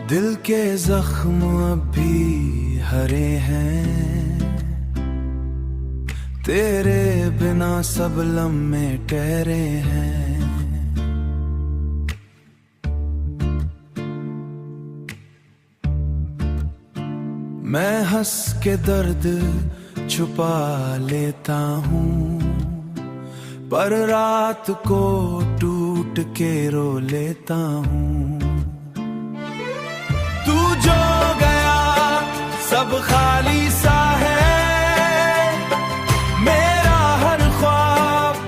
दिल के जख्म अब भी हरे हैं, तेरे बिना सब लम्हे ठहरे हैं। मैं हंस के दर्द छुपा लेता हूँ, पर रात को टूट के रो लेता हूँ। तू जो गया सब खाली सा है, मेरा हर ख्वाब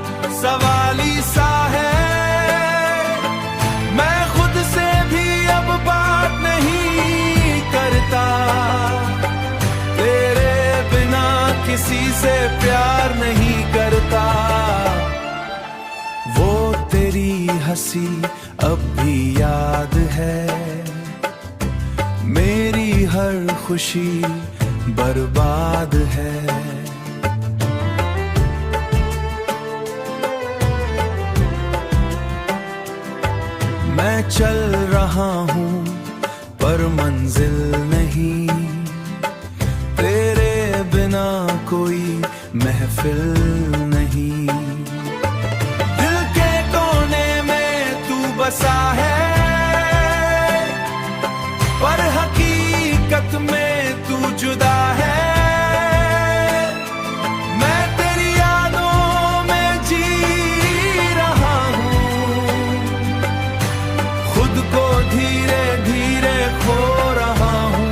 सवाली सा है। मैं खुद से भी अब बात नहीं करता, तेरे बिना किसी से प्यार नहीं करता। वो तेरी हंसी अब भी याद है, मेरी हर खुशी बर्बाद है। मैं चल रहा हूँ पर मंजिल नहीं, तेरे बिना कोई महफिल नहीं। दिल के कोने में तू बसा है, पर हकीकत में तू जुदा है। मैं तेरी यादों में जी रहा हूँ, खुद को धीरे धीरे खो रहा हूँ।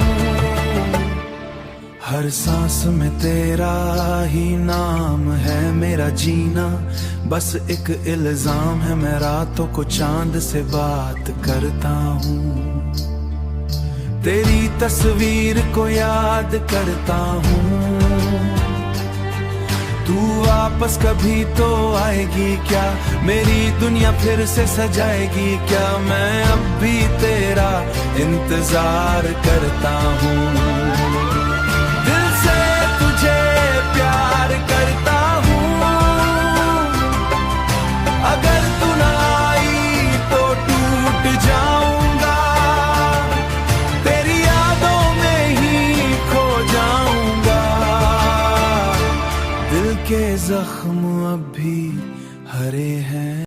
हर सांस में तेरा ही नाम है, मेरा जीना बस एक इल्जाम है। मैं रातों को चांद से बात करता हूँ, तेरी तस्वीर को याद करता हूँ। तू वापस कभी तो आएगी क्या, मेरी दुनिया फिर से सजाएगी क्या। मैं अब भी तेरा इंतजार करता हूँ, दिल से तुझे प्यार करता हूँ। अगर तू ना आई तो टूट जाऊंगा, के जख्म अब भी हरे हैं।